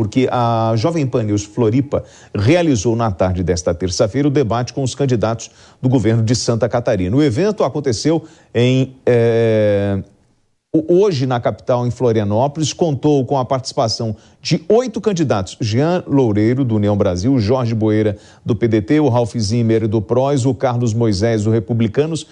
porque a Jovem Pan News Floripa realizou na tarde desta terça-feira o debate com os candidatos do governo de Santa Catarina. O evento aconteceu hoje na capital, em Florianópolis, contou com a participação de 8 candidatos: Jean Loureiro, do União Brasil, Jorge Boeira, do PDT, o Ralph Zimmer, do PROS, o Carlos Moisés, do Republicanos,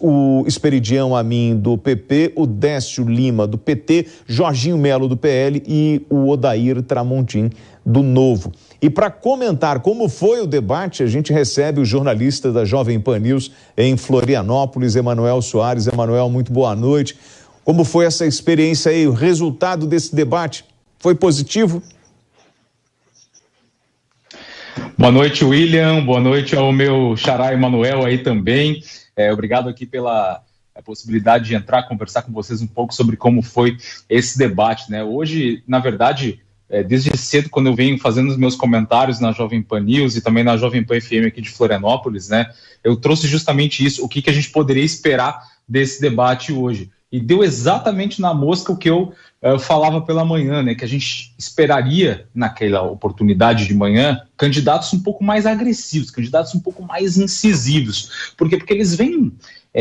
o Esperidião Amin, do PP, o Décio Lima, do PT, Jorginho Melo, do PL e o Odair Tramontim, do Novo. E para comentar como foi o debate, a gente recebe o jornalista da Jovem Pan News em Florianópolis, Emanuel Soares. Emanuel, muito boa noite. Como foi essa experiência aí? O resultado desse debate foi positivo? Boa noite, William. Boa noite ao meu xará Emanuel aí também. Obrigado aqui pela possibilidade de entrar, conversar com vocês um pouco sobre como foi esse debate, né? Hoje, na verdade, desde cedo, quando eu venho fazendo os meus comentários na Jovem Pan News e também na Jovem Pan FM aqui de Florianópolis, né? Eu trouxe justamente isso, o que a gente poderia esperar desse debate hoje. E deu exatamente na mosca o que eu falava pela manhã, né? Que a gente esperaria, naquela oportunidade de manhã, candidatos um pouco mais agressivos, candidatos um pouco mais incisivos. Por quê? Porque eles vêm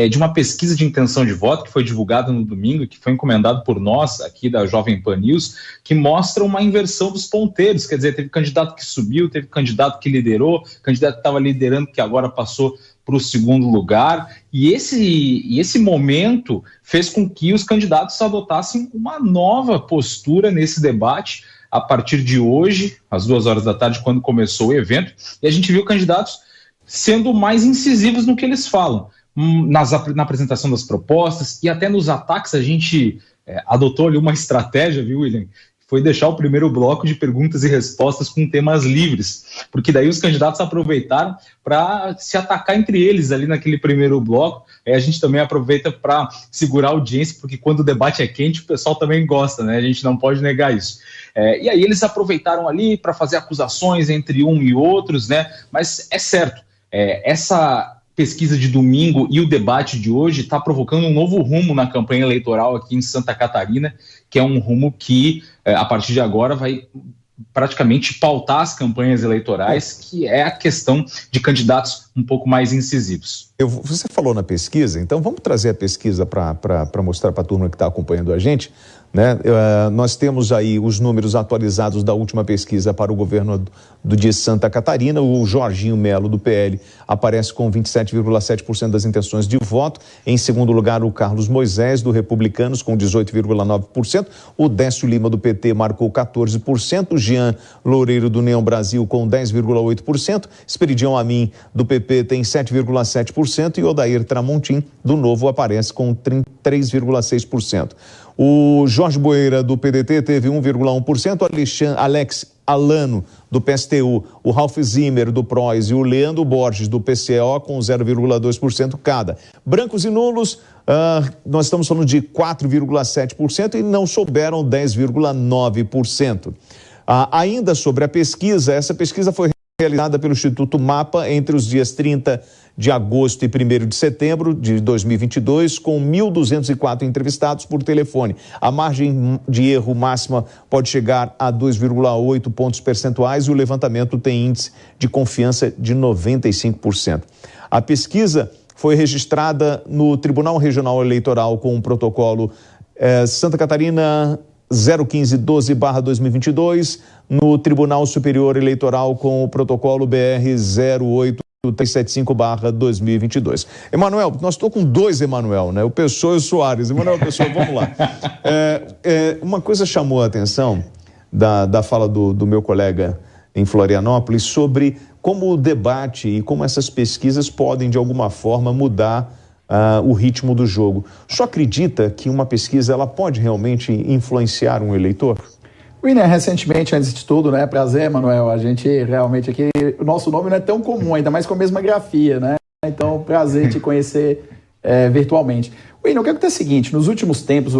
de uma pesquisa de intenção de voto que foi divulgada no domingo e que foi encomendado por nós, aqui da Jovem Pan News, que mostra uma inversão dos ponteiros. Quer dizer, teve candidato que subiu, teve candidato que liderou, candidato que estava liderando que agora passou para o segundo lugar, e esse momento fez com que os candidatos adotassem uma nova postura nesse debate a partir de hoje, às 2 horas da tarde, quando começou o evento, e a gente viu candidatos sendo mais incisivos no que eles falam, na apresentação das propostas e até nos ataques. A gente adotou ali uma estratégia, viu, William? Foi deixar o primeiro bloco de perguntas e respostas com temas livres, porque daí os candidatos aproveitaram para se atacar entre eles ali naquele primeiro bloco. A gente também aproveita para segurar a audiência, porque quando o debate é quente, o pessoal também gosta, né? A gente não pode negar isso. E aí eles aproveitaram ali para fazer acusações entre um e outros, né? Mas é certo, essa pesquisa de domingo e o debate de hoje está provocando um novo rumo na campanha eleitoral aqui em Santa Catarina, que é um rumo que, a partir de agora, vai praticamente pautar as campanhas eleitorais, que é a questão de candidatos um pouco mais incisivos. Você falou na pesquisa, então vamos trazer a pesquisa para mostrar para a turma que está acompanhando a gente, né? Nós temos aí os números atualizados da última pesquisa para o governo de Santa Catarina. O Jorginho Melo, do PL, aparece com 27,7% das intenções de voto. Em segundo lugar, o Carlos Moisés, do Republicanos, com 18,9%. O Décio Lima, do PT, marcou 14%. O Jean Loureiro, do União Brasil, com 10,8%. Esperidião Amin, do PP, tem 7,7%. E Odair Tramontim, do Novo, aparece com 3,6%. O Jorge Boeira, do PDT, teve 1,1%, Alex Alano, do PSTU, o Ralph Zimmer, do PROS, e o Leandro Borges, do PCO, com 0,2% cada. Brancos e nulos, nós estamos falando de 4,7% e não souberam 10,9%. Ainda sobre a pesquisa, essa pesquisa foi realizada pelo Instituto Mapa entre os dias 30 de agosto e 1º de setembro de 2022, com 1.204 entrevistados por telefone. A margem de erro máxima pode chegar a 2,8 pontos percentuais e o levantamento tem índice de confiança de 95%. A pesquisa foi registrada no Tribunal Regional Eleitoral com o protocolo Santa Catarina 01512/2022, no Tribunal Superior Eleitoral com o protocolo BR 08375/2022. Emanuel, nós estou com 2 Emanuel, né? O Pessoa e o Soares. Emanuel, Pessoa, vamos lá. Uma coisa chamou a atenção da fala do meu colega em Florianópolis sobre como o debate e como essas pesquisas podem, de alguma forma, mudar o ritmo do jogo. Só acredita que uma pesquisa ela pode realmente influenciar um eleitor? William, recentemente, antes de tudo, né, prazer, Manuel, a gente realmente aqui, o nosso nome não é tão comum, ainda mais com a mesma grafia, né? Então, prazer te conhecer virtualmente. William, eu quero dizer o seguinte, nos últimos tempos,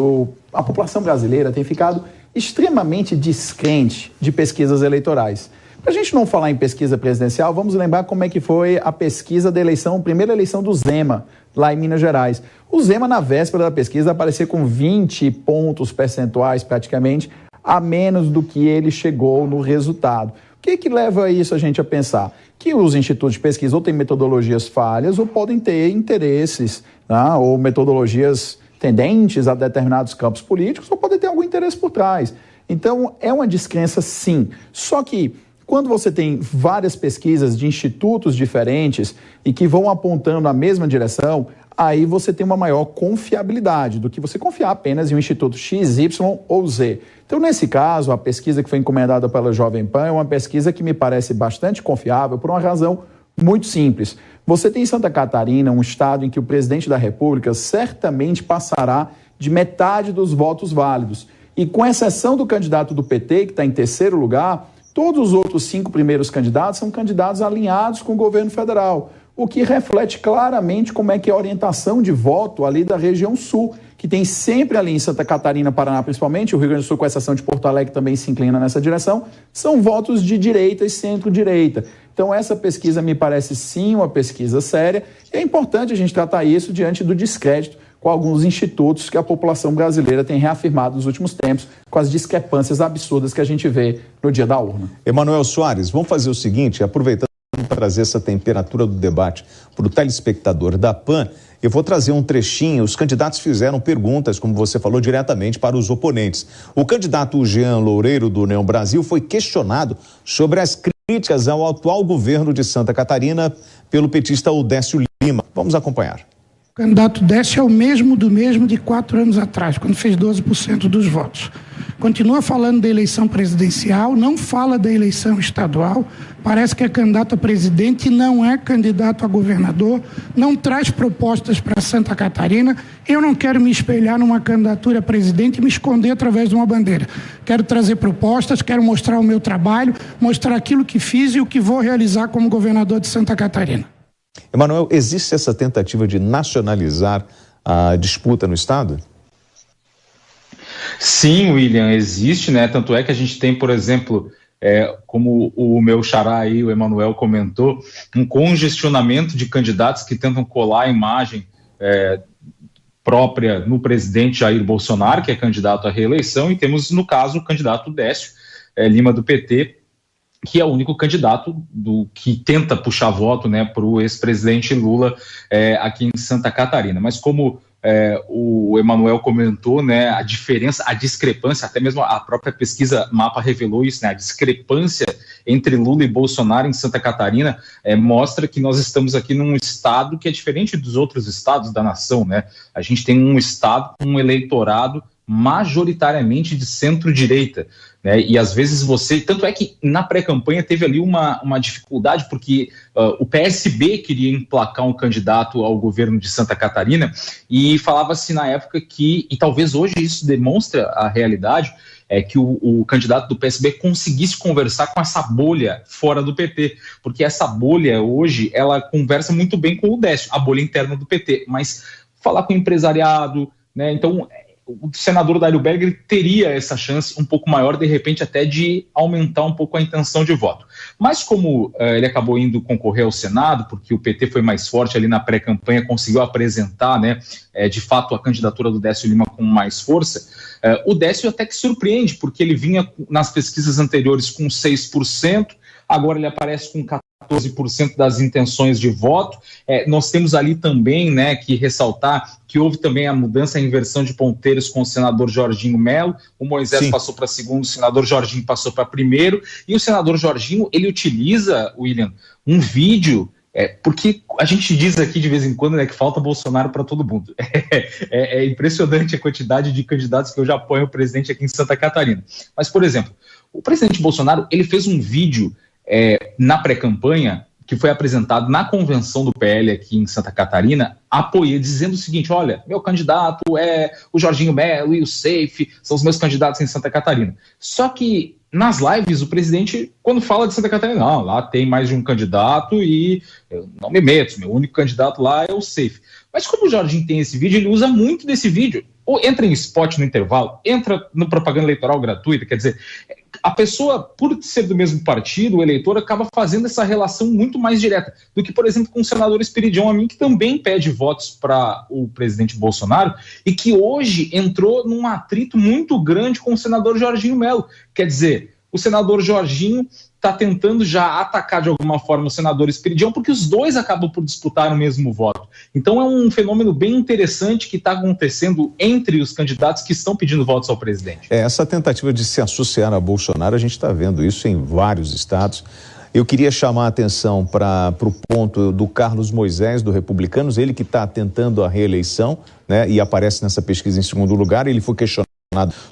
a população brasileira tem ficado extremamente descrente de pesquisas eleitorais. Para a gente não falar em pesquisa presidencial, vamos lembrar como é que foi a pesquisa da eleição, primeira eleição do Zema, lá em Minas Gerais. O Zema, na véspera da pesquisa, apareceu com 20 pontos percentuais, praticamente, a menos do que ele chegou no resultado. O que leva isso a gente a pensar? Que os institutos de pesquisa ou têm metodologias falhas ou podem ter interesses, né, ou metodologias tendentes a determinados campos políticos, ou podem ter algum interesse por trás. Então, é uma descrença, sim. Só que, quando você tem várias pesquisas de institutos diferentes e que vão apontando a mesma direção, aí você tem uma maior confiabilidade do que você confiar apenas em um instituto X, Y ou Z. Então, nesse caso, a pesquisa que foi encomendada pela Jovem Pan é uma pesquisa que me parece bastante confiável por uma razão muito simples. Você tem em Santa Catarina um estado em que o presidente da República certamente passará de metade dos votos válidos. E com exceção do candidato do PT, que está em terceiro lugar, todos os outros 5 primeiros candidatos são candidatos alinhados com o governo federal, o que reflete claramente como é que é a orientação de voto ali da região sul, que tem sempre ali em Santa Catarina, Paraná principalmente, o Rio Grande do Sul, com exceção de Porto Alegre, também se inclina nessa direção, são votos de direita e centro-direita. Então essa pesquisa me parece sim uma pesquisa séria, e é importante a gente tratar isso diante do descrédito com alguns institutos que a população brasileira tem reafirmado nos últimos tempos, com as discrepâncias absurdas que a gente vê no dia da urna. Emanuel Soares, vamos fazer o seguinte, aproveitando para trazer essa temperatura do debate para o telespectador da PAN, eu vou trazer um trechinho. Os candidatos fizeram perguntas, como você falou, diretamente para os oponentes. O candidato Jean Loureiro, do União Brasil, foi questionado sobre as críticas ao atual governo de Santa Catarina pelo petista Odécio Lima. Vamos acompanhar. O candidato Décio é o mesmo de 4 anos atrás, quando fez 12% dos votos. Continua falando da eleição presidencial, não fala da eleição estadual, parece que é candidato a presidente, não é candidato a governador, não traz propostas para Santa Catarina. Eu não quero me espelhar numa candidatura a presidente e me esconder através de uma bandeira. Quero trazer propostas, quero mostrar o meu trabalho, mostrar aquilo que fiz e o que vou realizar como governador de Santa Catarina. Emanuel, existe essa tentativa de nacionalizar a disputa no estado? Sim, William, existe, né? Tanto é que a gente tem, por exemplo, como o meu xará aí, o Emanuel, comentou, um congestionamento de candidatos que tentam colar a imagem própria no presidente Jair Bolsonaro, que é candidato à reeleição, e temos, no caso, o candidato Décio Lima, do PT, que é o único candidato que tenta puxar voto, né, para o ex-presidente Lula aqui em Santa Catarina. Mas como o Emanuel comentou, né, a diferença, a discrepância, até mesmo a própria pesquisa Mapa revelou isso, né, a discrepância entre Lula e Bolsonaro em Santa Catarina mostra que nós estamos aqui num estado que é diferente dos outros estados da nação, né? A gente tem um estado, um eleitorado majoritariamente de centro-direita, né? E às vezes tanto é que na pré-campanha teve ali uma dificuldade, porque o PSB queria emplacar um candidato ao governo de Santa Catarina, e falava-se na época que, e talvez hoje isso demonstra a realidade, que o candidato do PSB conseguisse conversar com essa bolha fora do PT, porque essa bolha hoje, ela conversa muito bem com o Décio, a bolha interna do PT, mas falar com o empresariado, né? Então o senador Dário Berger teria essa chance um pouco maior, de repente até de aumentar um pouco a intenção de voto. Mas como ele acabou indo concorrer ao Senado, porque o PT foi mais forte ali na pré-campanha, conseguiu apresentar, né, de fato a candidatura do Décio Lima com mais força, o Décio até que surpreende, porque ele vinha nas pesquisas anteriores com 6%, agora ele aparece com 14% das intenções de voto. Nós temos ali também, né, que ressaltar que houve também a mudança, a inversão de ponteiros com o senador Jorginho Melo. O Moisés passou para segundo, o senador Jorginho passou para primeiro, e o senador Jorginho, ele utiliza, William, um vídeo, porque a gente diz aqui de vez em quando, né, que falta Bolsonaro para todo mundo. É impressionante a quantidade de candidatos que hoje apoiam o presidente aqui em Santa Catarina. Mas, por exemplo, o presidente Bolsonaro, ele fez um vídeo na pré-campanha, que foi apresentado na convenção do PL aqui em Santa Catarina, dizendo o seguinte: olha, meu candidato é o Jorginho Melo e o Safe, são os meus candidatos em Santa Catarina. Só que nas lives, o presidente, quando fala de Santa Catarina, não, lá tem mais de um candidato e eu não me meto, meu único candidato lá é o Safe. Mas como o Jorginho tem esse vídeo, ele usa muito desse vídeo. Ou entra em spot no intervalo, entra no propaganda eleitoral gratuita, quer dizer, a pessoa, por ser do mesmo partido, o eleitor acaba fazendo essa relação muito mais direta do que, por exemplo, com o senador Esperidião Amin, que também pede votos para o presidente Bolsonaro e que hoje entrou num atrito muito grande com o senador Jorginho Melo. Quer dizer, o senador Jorginho está tentando já atacar de alguma forma o senador Esperidião, porque os dois acabam por disputar o mesmo voto. Então é um fenômeno bem interessante que está acontecendo entre os candidatos que estão pedindo votos ao presidente. Essa tentativa de se associar a Bolsonaro, a gente está vendo isso em vários estados. Eu queria chamar a atenção para o ponto do Carlos Moisés, do Republicanos, ele que está tentando a reeleição, né, e aparece nessa pesquisa em segundo lugar. Ele foi questionado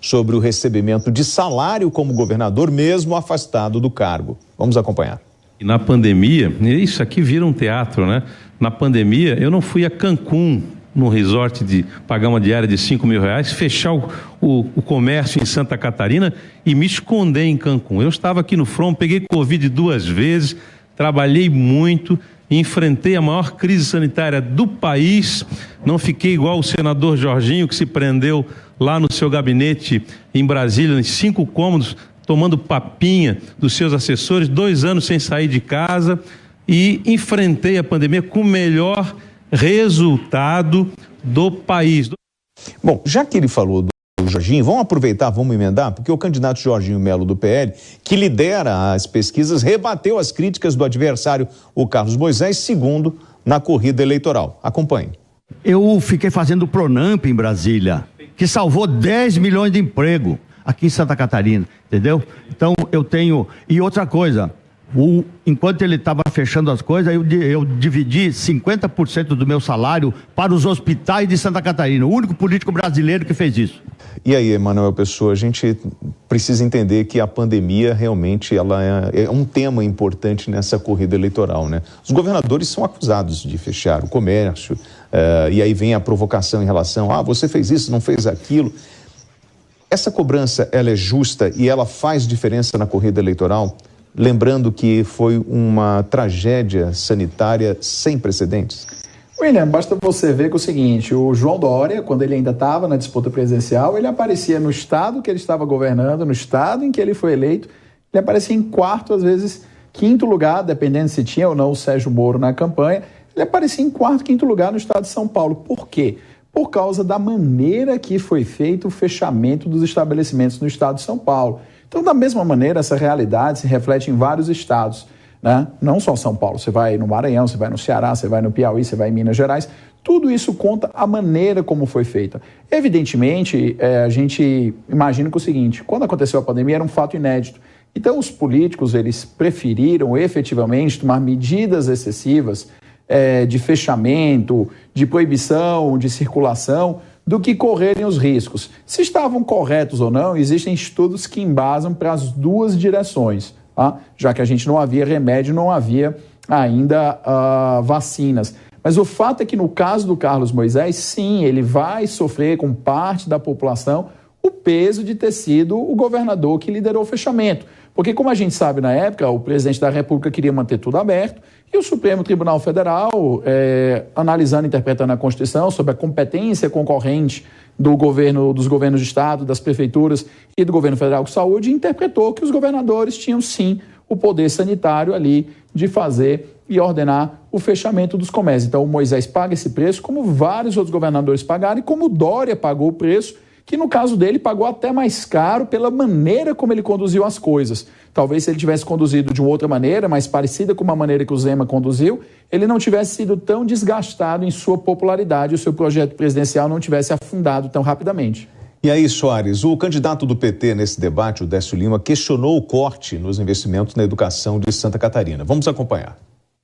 sobre o recebimento de salário como governador, mesmo afastado do cargo. Vamos acompanhar. E na pandemia, isso aqui vira um teatro, né? Na pandemia, eu não fui a Cancún, num resort de pagar uma diária de R$5.000, fechar o comércio em Santa Catarina e me esconder em Cancún. Eu estava aqui no front, peguei Covid 2 vezes, trabalhei muito, enfrentei a maior crise sanitária do país, não fiquei igual o senador Jorginho, que se prendeu lá no seu gabinete em Brasília, em 5 cômodos, tomando papinha dos seus assessores, 2 anos sem sair de casa, e enfrentei a pandemia com o melhor resultado do país. Bom, já que ele falou do Jorginho, vamos aproveitar, vamos emendar, porque o candidato Jorginho Melo do PL, que lidera as pesquisas, rebateu as críticas do adversário, o Carlos Moisés, segundo na corrida eleitoral. Acompanhe. Eu fiquei fazendo Pronamp em Brasília, que salvou 10 milhões de emprego aqui em Santa Catarina, entendeu? Então eu tenho... E outra coisa, enquanto ele estava fechando as coisas, eu dividi 50% do meu salário para os hospitais de Santa Catarina, o único político brasileiro que fez isso. E aí, Emanuel Pessoa, a gente precisa entender que a pandemia realmente ela é um tema importante nessa corrida eleitoral, né? Os governadores são acusados de fechar o comércio, e aí vem a provocação em relação você fez isso, não fez aquilo. Essa cobrança, ela é justa e ela faz diferença na corrida eleitoral? Lembrando que foi uma tragédia sanitária sem precedentes. William, basta você ver que é o seguinte, o João Dória, quando ele ainda estava na disputa presidencial, ele aparecia no estado que ele estava governando, no estado em que ele foi eleito, ele aparecia em 4º, às vezes 5º lugar, dependendo se tinha ou não o Sérgio Moro na campanha, ele aparecia em 4º, 5º lugar no estado de São Paulo. Por quê? Por causa da maneira que foi feito o fechamento dos estabelecimentos no estado de São Paulo. Então, da mesma maneira, essa realidade se reflete em vários estados, né? Não só São Paulo, você vai no Maranhão, você vai no Ceará, você vai no Piauí, você vai em Minas Gerais, tudo isso conta a maneira como foi feita. Evidentemente, a gente imagina que o seguinte, quando aconteceu a pandemia era um fato inédito, então os políticos eles preferiram efetivamente tomar medidas excessivas de fechamento, de proibição, de circulação, do que correrem os riscos. Se estavam corretos ou não, existem estudos que embasam para as duas direções, tá? Já que a gente não havia remédio, não havia ainda vacinas. Mas o fato é que no caso do Carlos Moisés, sim, ele vai sofrer com parte da população o peso de ter sido o governador que liderou o fechamento. Porque, como a gente sabe, na época, o presidente da República queria manter tudo aberto e o Supremo Tribunal Federal, analisando e interpretando a Constituição sobre a competência concorrente dos governos de Estado, das prefeituras e do governo federal de saúde, interpretou que os governadores tinham, sim, o poder sanitário ali de fazer e ordenar o fechamento dos comércios. Então, o Moisés paga esse preço, como vários outros governadores pagaram e como o Dória pagou o preço, que no caso dele pagou até mais caro pela maneira como ele conduziu as coisas. Talvez se ele tivesse conduzido de uma outra maneira, mais parecida com uma maneira que o Zema conduziu, ele não tivesse sido tão desgastado em sua popularidade, o seu projeto presidencial não tivesse afundado tão rapidamente. E aí, Soares, o candidato do PT nesse debate, o Décio Lima, questionou o corte nos investimentos na educação de Santa Catarina. Vamos acompanhar.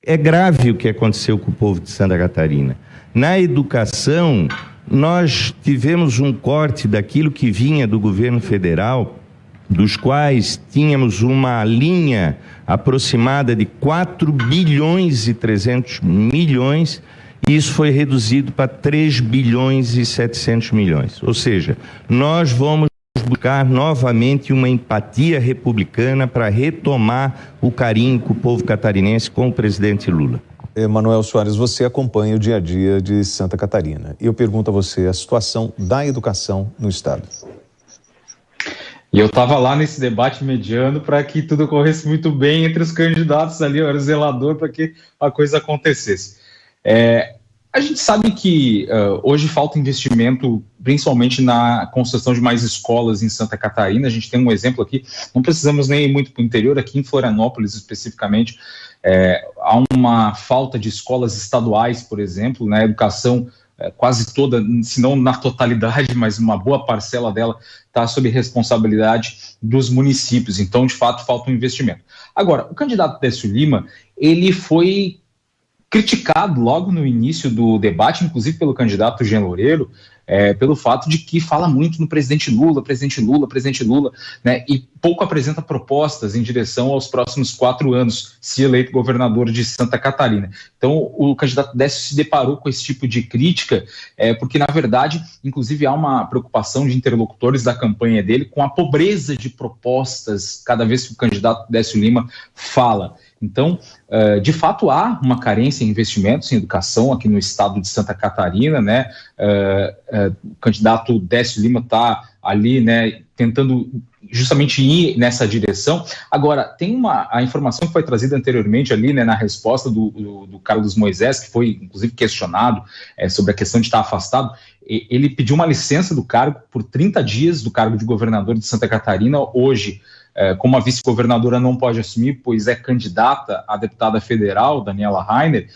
É grave o que aconteceu com o povo de Santa Catarina. Na educação, nós tivemos um corte daquilo que vinha do governo federal, dos quais tínhamos uma linha aproximada de 4 bilhões e 300 milhões, e isso foi reduzido para 3 bilhões e 700 milhões. Ou seja, nós vamos buscar novamente uma empatia republicana para retomar o carinho com o povo catarinense com o presidente Lula. Emanuel Soares, você acompanha o dia a dia de Santa Catarina. Eu pergunto a você a situação da educação no estado. E eu estava lá nesse debate mediano para que tudo corresse muito bem entre os candidatos ali, eu era o zelador para que a coisa acontecesse. A gente sabe que hoje falta investimento, principalmente na construção de mais escolas em Santa Catarina. A gente tem um exemplo aqui, não precisamos nem ir muito para o interior, aqui em Florianópolis especificamente, há uma falta de escolas estaduais, por exemplo, na educação quase toda, se não na totalidade, mas uma boa parcela dela está sob responsabilidade dos municípios. Então, de fato, falta um investimento. Agora, o candidato Décio Lima, ele foi criticado logo no início do debate, inclusive pelo candidato Jean Loureiro, pelo fato de que fala muito no presidente Lula, né, e pouco apresenta propostas em direção aos próximos 4 anos, se eleito governador de Santa Catarina. Então, o candidato Décio se deparou com esse tipo de crítica, porque, na verdade, inclusive há uma preocupação de interlocutores da campanha dele com a pobreza de propostas cada vez que o candidato Décio Lima fala. Então, de fato, há uma carência em investimentos em educação aqui no estado de Santa Catarina, né? O candidato Décio Lima está ali, né, tentando justamente ir nessa direção. Agora, tem a informação que foi trazida anteriormente ali, né, na resposta do Carlos Moisés, que foi, inclusive, questionado sobre a questão de estar afastado. Ele pediu uma licença do cargo por 30 dias do cargo de governador de Santa Catarina. Hoje, como a vice-governadora não pode assumir, pois é candidata a deputada federal, Daniela Rainer,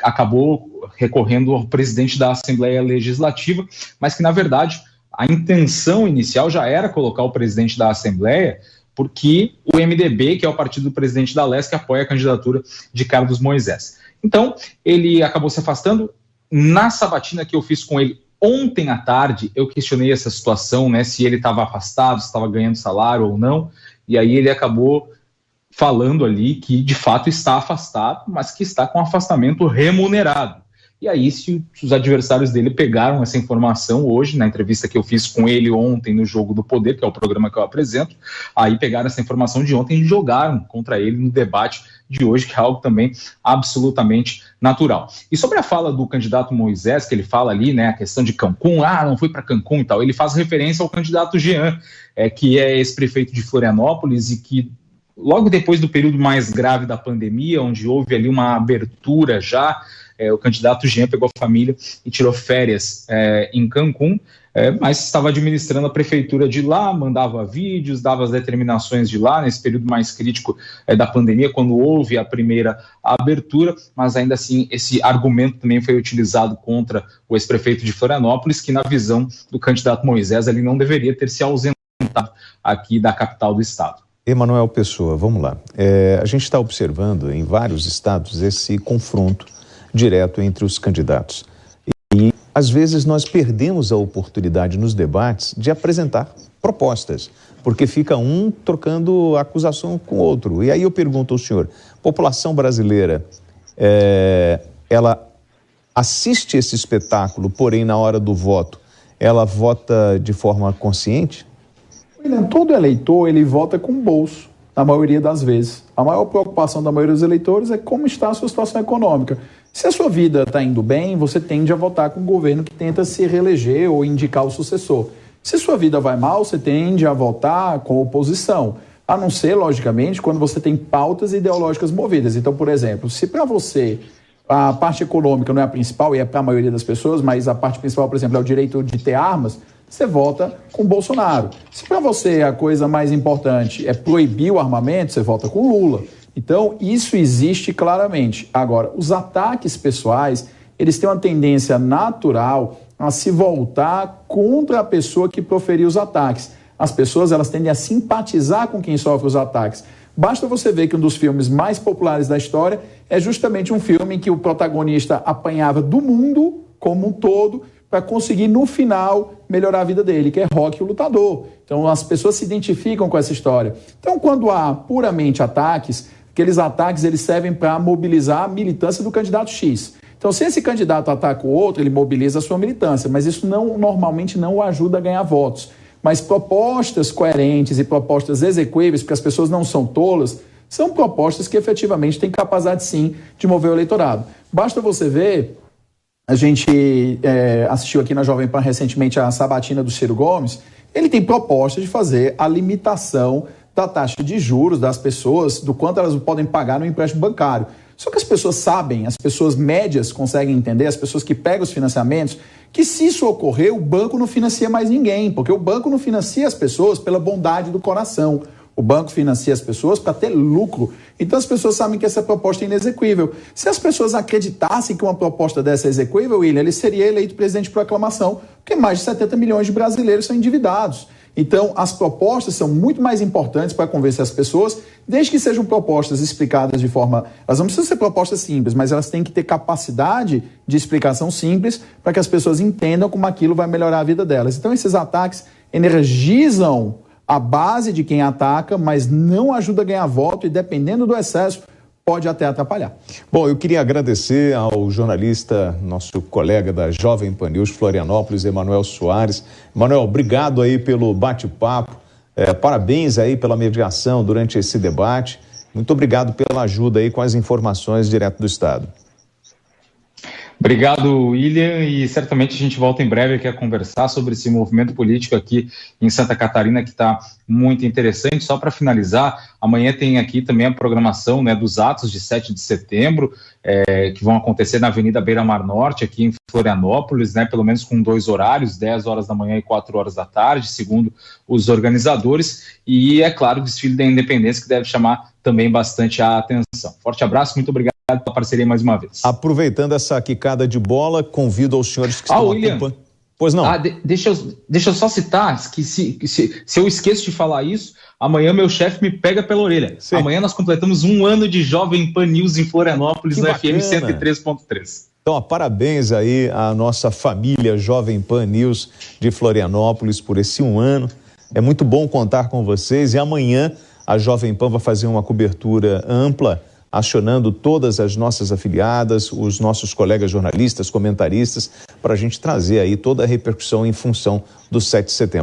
acabou recorrendo ao presidente da Assembleia Legislativa, mas que, na verdade, a intenção inicial já era colocar o presidente da Assembleia, porque o MDB, que é o partido do presidente da Leste, apoia a candidatura de Carlos Moisés. Então, ele acabou se afastando. Na sabatina que eu fiz com ele ontem à tarde, eu questionei essa situação, né, se ele estava afastado, se estava ganhando salário ou não, e aí ele acabou falando ali que de fato está afastado, mas que está com afastamento remunerado. E aí, se os adversários dele pegaram essa informação hoje, na entrevista que eu fiz com ele ontem no Jogo do Poder, que é o programa que eu apresento, aí pegaram essa informação de ontem e jogaram contra ele no debate de hoje, que é algo também absolutamente natural. E sobre a fala do candidato Moisés, que ele fala ali, né, a questão de Cancún, não foi para Cancún e tal, ele faz referência ao candidato Jean, que é ex-prefeito de Florianópolis e que logo depois do período mais grave da pandemia, onde houve ali uma abertura já, o candidato Jean pegou a família e tirou férias em Cancún, mas estava administrando a prefeitura de lá, mandava vídeos, dava as determinações de lá, nesse período mais crítico da pandemia, quando houve a primeira abertura, mas ainda assim esse argumento também foi utilizado contra o ex-prefeito de Florianópolis, que na visão do candidato Moisés, ele não deveria ter se ausentado aqui da capital do estado. Emanuel Pessoa, vamos lá. A gente está observando em vários estados esse confronto direto entre os candidatos. E, às vezes, nós perdemos a oportunidade nos debates de apresentar propostas, porque fica um trocando acusação com o outro. E aí eu pergunto ao senhor, população brasileira, ela assiste esse espetáculo, porém, na hora do voto, ela vota de forma consciente? Todo eleitor, ele vota com o bolso, na maioria das vezes. A maior preocupação da maioria dos eleitores é como está a sua situação econômica. Se a sua vida está indo bem, você tende a votar com um governo que tenta se reeleger ou indicar o sucessor. Se sua vida vai mal, você tende a votar com oposição. A não ser, logicamente, quando você tem pautas ideológicas movidas. Então, por exemplo, se para você a parte econômica não é a principal, e é para a maioria das pessoas, mas a parte principal, por exemplo, é o direito de ter armas, você vota com Bolsonaro. Se para você a coisa mais importante é proibir o armamento, você vota com Lula. Então, isso existe claramente. Agora, os ataques pessoais, eles têm uma tendência natural a se voltar contra a pessoa que proferiu os ataques. As pessoas, elas tendem a simpatizar com quem sofre os ataques. Basta você ver que um dos filmes mais populares da história é justamente um filme em que o protagonista apanhava do mundo como um todo para conseguir, no final, melhorar a vida dele, que é Rocky, o Lutador. Então, as pessoas se identificam com essa história. Então, quando há puramente ataques, aqueles ataques eles servem para mobilizar a militância do candidato X. Então, se esse candidato ataca o outro, ele mobiliza a sua militância, mas isso normalmente não o ajuda a ganhar votos. Mas propostas coerentes e propostas execuíveis, porque as pessoas não são tolas, são propostas que efetivamente têm capacidade, sim, de mover o eleitorado. Basta você ver, a gente assistiu aqui na Jovem Pan recentemente a sabatina do Ciro Gomes, ele tem proposta de fazer a limitação da taxa de juros das pessoas, do quanto elas podem pagar no empréstimo bancário. Só que as pessoas sabem, as pessoas médias conseguem entender, as pessoas que pegam os financiamentos, que se isso ocorrer, o banco não financia mais ninguém, porque o banco não financia as pessoas pela bondade do coração. O banco financia as pessoas para ter lucro. Então as pessoas sabem que essa proposta é inexequível. Se as pessoas acreditassem que uma proposta dessa é exequível, William, ele seria eleito presidente por aclamação, porque mais de 70 milhões de brasileiros são endividados. Então, as propostas são muito mais importantes para convencer as pessoas, desde que sejam propostas explicadas de forma... Elas não precisam ser propostas simples, mas elas têm que ter capacidade de explicação simples para que as pessoas entendam como aquilo vai melhorar a vida delas. Então, esses ataques energizam a base de quem ataca, mas não ajuda a ganhar voto e, dependendo do excesso, pode até atrapalhar. Bom, eu queria agradecer ao jornalista, nosso colega da Jovem Pan News, Florianópolis, Emanuel Soares. Emanuel, obrigado aí pelo bate-papo, parabéns aí pela mediação durante esse debate. Muito obrigado pela ajuda aí com as informações direto do Estado. Obrigado, William, e certamente a gente volta em breve aqui a conversar sobre esse movimento político aqui em Santa Catarina, que está muito interessante. Só para finalizar, amanhã tem aqui também a programação, né, dos atos de 7 de setembro, que vão acontecer na Avenida Beira-Mar Norte, aqui em Florianópolis, né, pelo menos com 2 horários, 10 horas da manhã e 4 horas da tarde, segundo os organizadores, e, é claro, o desfile da Independência, que deve chamar também bastante a atenção. Forte abraço, muito obrigado pela parceria mais uma vez. Aproveitando essa quicada de bola, convido aos senhores que estão acompanhando. Pois não. Deixa eu só citar, que se eu esqueço de falar isso, amanhã meu chefe me pega pela orelha. Sim. Amanhã nós completamos 1 ano de Jovem Pan News em Florianópolis, no FM 103.3. Então, parabéns aí à nossa família Jovem Pan News de Florianópolis por esse 1 ano. É muito bom contar com vocês, e amanhã a Jovem Pan vai fazer uma cobertura ampla, acionando todas as nossas afiliadas, os nossos colegas jornalistas, comentaristas, para a gente trazer aí toda a repercussão em função do 7 de setembro.